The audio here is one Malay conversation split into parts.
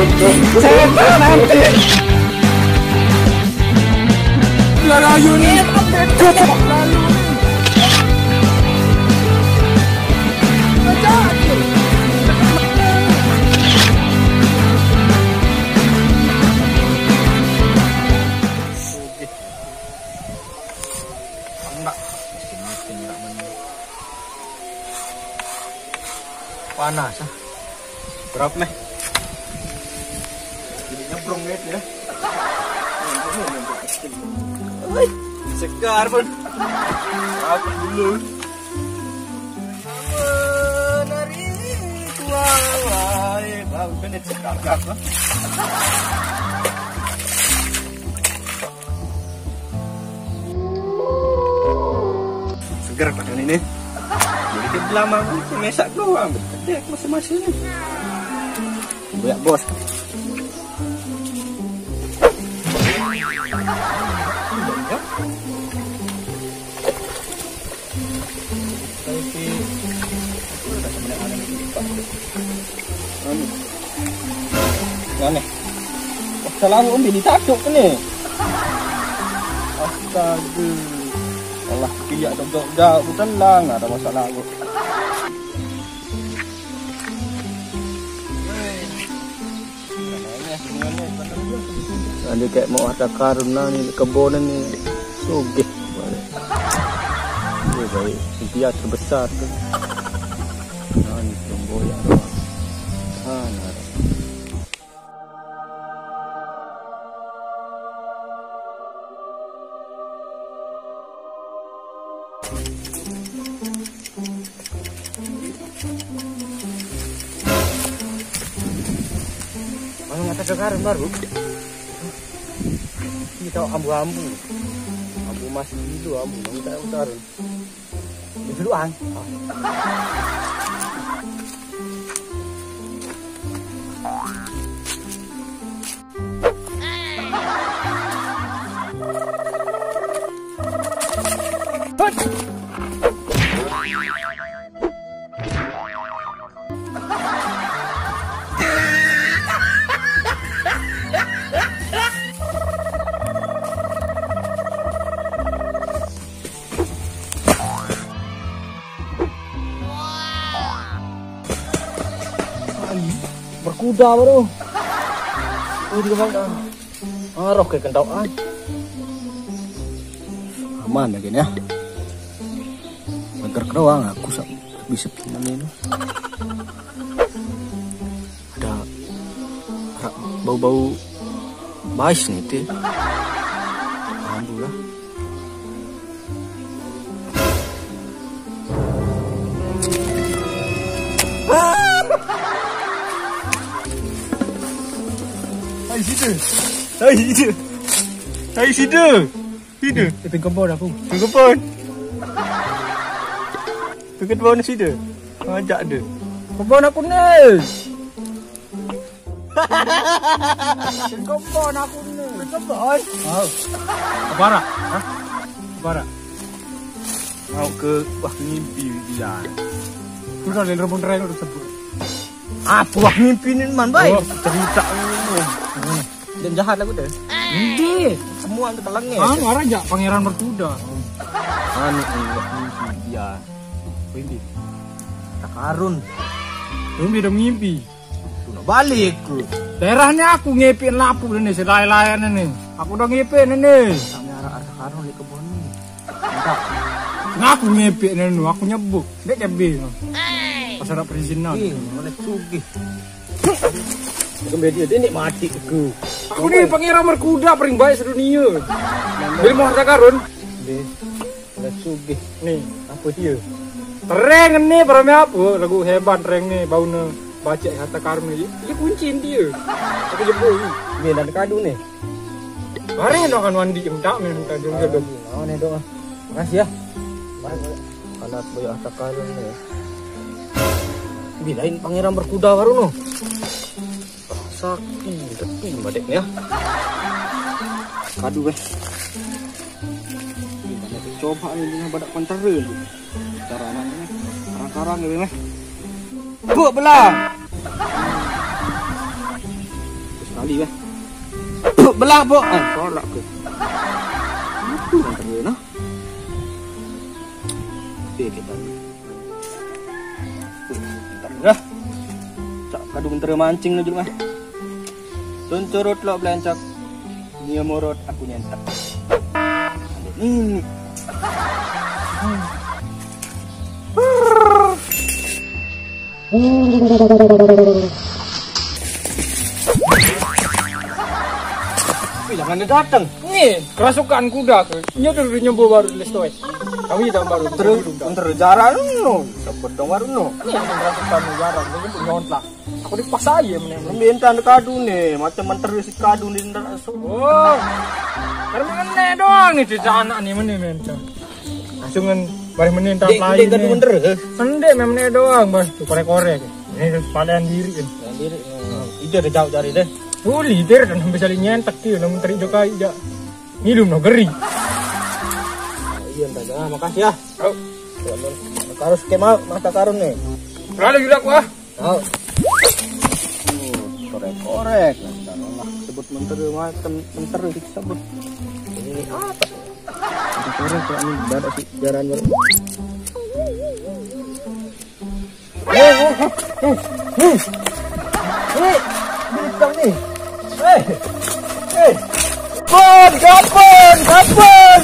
Setan nanti. Layu nih. Lalu. Panas ah. Berapa nih? Jadi nyebrong ya. Segar pun. Apa dulu? Dari kuai, baru kena segar apa? Segar pada ini. Jadi kita lama mesak doang, betul masing-masing ni. Banyak bos. Mana? Selalu ambil ditakuk ni. Astaga. Allah piak dok betul lah, enggak ada masalah aku. Ada kayak mau ada karuna ni kebun ni sugih. Ya baik, impian terbesar tu. Ni temboyak. Mana ngata sekarang baru? Ini tahu ambu-ambu. Ambu masih itu ambu, nang tak utaran. Di duluan. Berkuda baru. Oh di mana? Roh kayak kentokan. Aman lagi ya. Seger doang aku bisa ini. Ada bau-bau bais nih teh. Alhamdulillah. Hai situ. Itu kebun aku. Kebun. Itu kebun situ. Ajak dia. Kebun aku ni. Kebun aku ni. Kebun. Oh. Apa Hah? Apa mau ke wah ngimpi dia. Sudah dari rombong terakhir udah sebut. Apa wah ngimpi ni man baik. Oh, cerita dan jahat aku deh. Ini semua itu pelangnya. Ngarang aja pangeran berkuda. Ini dia. Ini. Tak karun. Tunggu udah ngimpi. Sudah balik ku. Daerahnya aku ngipin lapu ini selai-layan ini. Aku udah ngipin ini. Kami arah karun di kebun ini. Entah. Ngaku ngipin ini, aku nyebuk. Dek kebih. Pas ada perizinan. Mana sugih. Kemudian dia nikmati aku. Aku ni pangeran berkuda paling baik sedunia. Bila mau harta karun. Dia sugih. Ni apa dia? Tereng ni paramnya apa? Lagu hebat tereng ni baunya baca harta karun ni. Dia kunci dia. Aku jebol ni. Ni dan kadu ni. Mari nak kan mandi tak minta juga dong. Oh ni doa. Makasih ya. Alat boy harta karun ni. Bilain pangeran berkuda baru no. Sakti, tapi badek ya. Aduh weh. Kita coba ini badak pantareun. Cara namanya karang-karang gitu weh. Buat belah. kali weh. Belah po. Tolak ke. Apa yang terjadi nah? Kita. Dah. Cak kadu mentera mancing na juga. Tuncurut lo belancak. Nia morot aku nyentak. Ini. Jangan datang. Nih, kerasukan kuda. Nyodur nyembuh baru lestoy. Kami dah baru terus jaran no. Sebut dong baru no. Ini yang kerasukan jaran. Nyembuh nyontlak. Aku dipaksa aja menembak. Minta kadu nih, macam menteri si kadu di ndak. Oh. Karena kene doang nih cerita anak nih menembak. Langsung kan bari menentang lain. Kadu bener. Ende memene doang, Bos. Korek-korek. Ini kepalian diri kan. Diri. Ide ada jauh cari deh. Lider dan sampai saling nyentak dia namun teri joka ija. Ngidum no geri. Iya entar makasih ya. Oh. Karus kemal mata karun nih. Berada gila gua. Oh. Korek-korek. Allah sebut menteri macam menteri disebut. Ini apa? Korek ya ini ada sih jaran baru. Bintang nih. Kapan?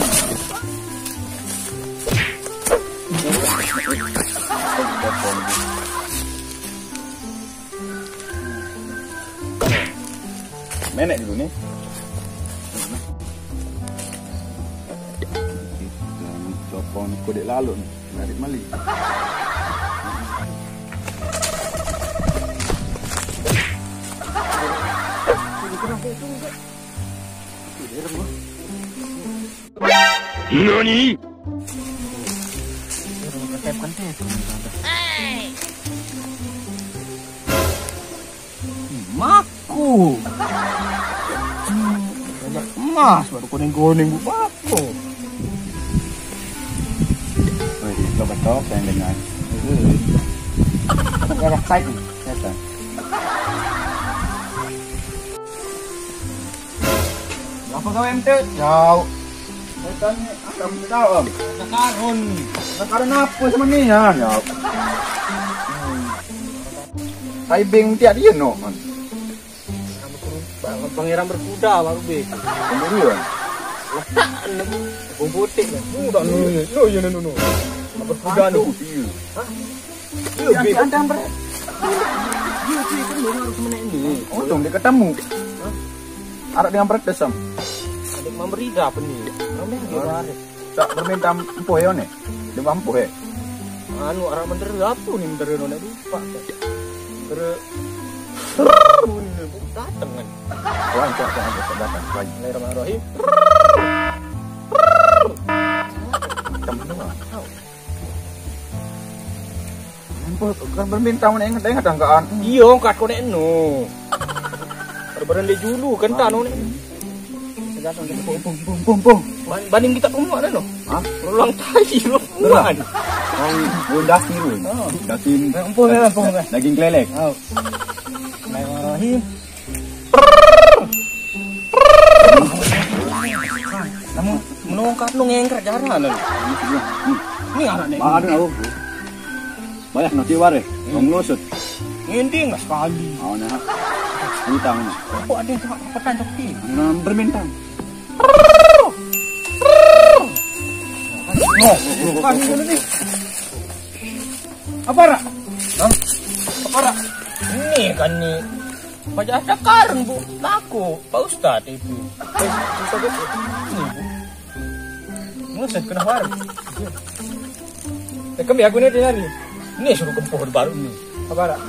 Menek dulu nih. Copong kode lalu nih, narik mali. Nani? Maku. Banyak emas baru kuning-kuning bu maku. Woi, lo betok yang dengan. Ada kain, kata. Apa kau ente? Jauh. Tanya, kamu tahu om? Nakarun apa sama ni ya? Jauh. Taibing tiap dia no. Pangeran berkuda baru be. Kemudian. Bumbutik kan. Udah no. Berkuda no. Hah? Iya, be kandang ber. Iya, sih kan lu harus menek ini. Oh, dong dia ketemu. Arak dengan berat desam. Adik memberida apa nih? Namanya dia baris. Tak berminta empuh ya nih. Dia mampu ya. Anu arah menteri apa nih menteri nona lupa. Terus datang kan. Wah, jangan datang. Bismillahirrahmanirrahim. Temen doang. Empuh kan berminta mana ingat angkaan. Iya, angkat kau nek no. Berbaran dia julu kan tak no nek. Pung. Banding kita semua dah no. Hah? Ulang tai lo. Bukan. Oh, daki lu. Daging. Empun. Daging kelelek. Oh. Bismillahirrahmanirrahim. Kamu menongkat lu ngengkrak jaran lo. Ini anak nek. Ada aku. Banyak nanti ware. Ngusut. Nginting enggak sekali. Oh nah. Bintang. Kok ada yang apa tanduk ni? Bermintang. Kan dulu ni. Apa rak? Hah? Apa rak? Ini kan ni. Pajak ada karun bu. Laku. Pak Ustad itu. Ustad itu. Ini bu. Ngusut kena baru. Kami aku ni dia ni. Ini suruh kempuh baru ni. Apa rak?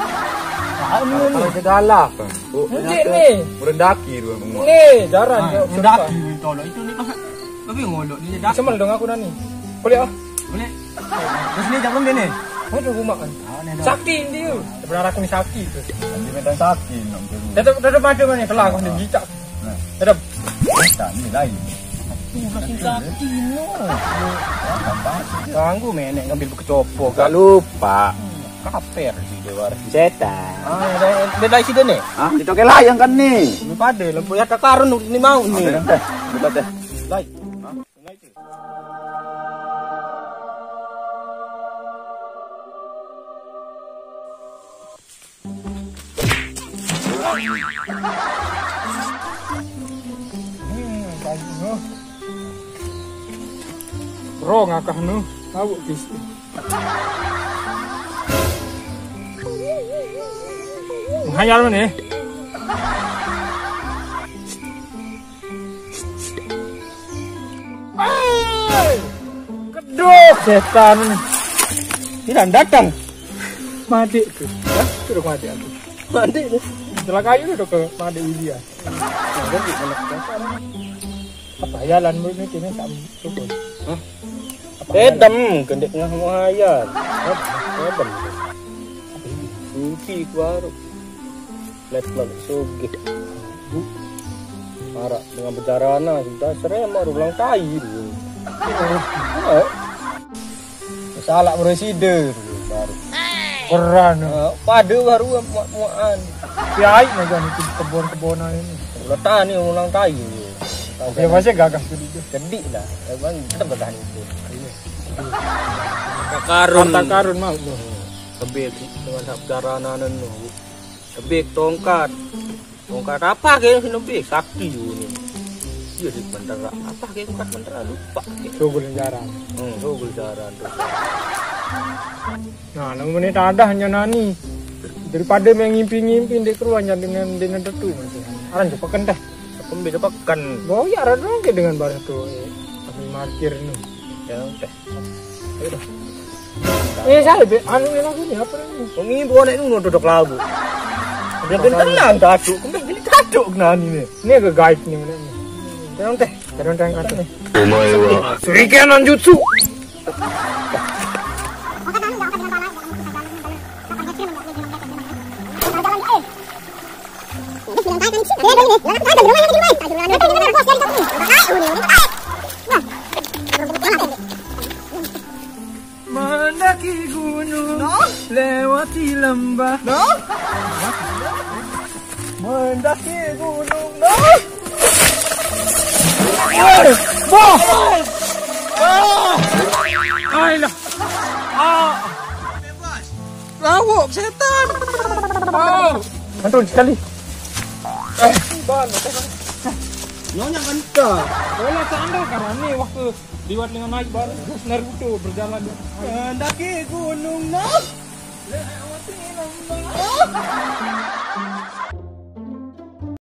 Kalau segala. Ini. Berendaki dua semua. Ni jaran. Berendaki tolong itu ni pasal. Tapi ngolok ni dah. Sama dong aku nani. Boleh ah? Boleh. Terus ni jam dia ni. Aduh rumah kan. Sakti dia. Sebenarnya aku ni sakti tu. Dia minta sakti nak terus. Tetap ada mana kelang aku ni gicak. Tetap. Tak ni lain. Sakti no. Apa? Ganggu menek ngambil kecopok. Tak lupa. kaper di dewa Setan. dari sini nih. Ah, itu ke layang kan nih. Ini pada lampu ya karun ini mau nih. Buka deh. Lai. Bro ngakah nu, tahu kis. Menghayal mana? Kedok setan. Tidak datang. Mati tu. Ya, sudah mati aku. Mandi nih. Setelah kayu udah ke mati Widya. Jadi mana Apa hayalan mu ini kini tak cukup. Edem gendek ngah muhayan. Edem. Suci baru. Let sugi. Marah dengan bejarana sudah serema ulang kayu. Salah presiden baru. Keran. Pada baru muaan. Kiai macam itu kebun-kebunan ini. Letak ni ulang kayu. Ya masih gagah tu dia. Jadi lah, emang kita bertahan itu. Harta karun mau tu. Tebik dengan sabdaranan nu. Tebik tongkat. Tongkat apa ke sini tebik? Sakti ni. Dia di bandara. Apa ke tongkat bandara lupa. Sugul jarang. Sugul jaran tu. Nah, namun ini tak ada hanya nani. Daripada mengimpi-ngimpi di keruannya dengan tetu macam. Aran cepat kendah. Pembeda pekan. Oh ya, ada dong ke dengan barang tu. Kami markir ni. Ya udah. Ayo dah. Saya anu yang aku ni apa ni? Pengimpi anak ni duduk labu. Dia tenang daduk. Kembali jadi daduk nani ni. Ni ke guide ni mana ni? Tenang teh. Kadang kata ni. Omae wa Surikenan jutsu. Mendaki gunung, lewati lembah. Mendaki gunung, Ayolah. Lawak setan. Antun sekali. Nyonya kentang. Bola sandal karena ni waktu liwat dengan naik baru Naruto berjalan. Mendaki gunung, lewati lembah.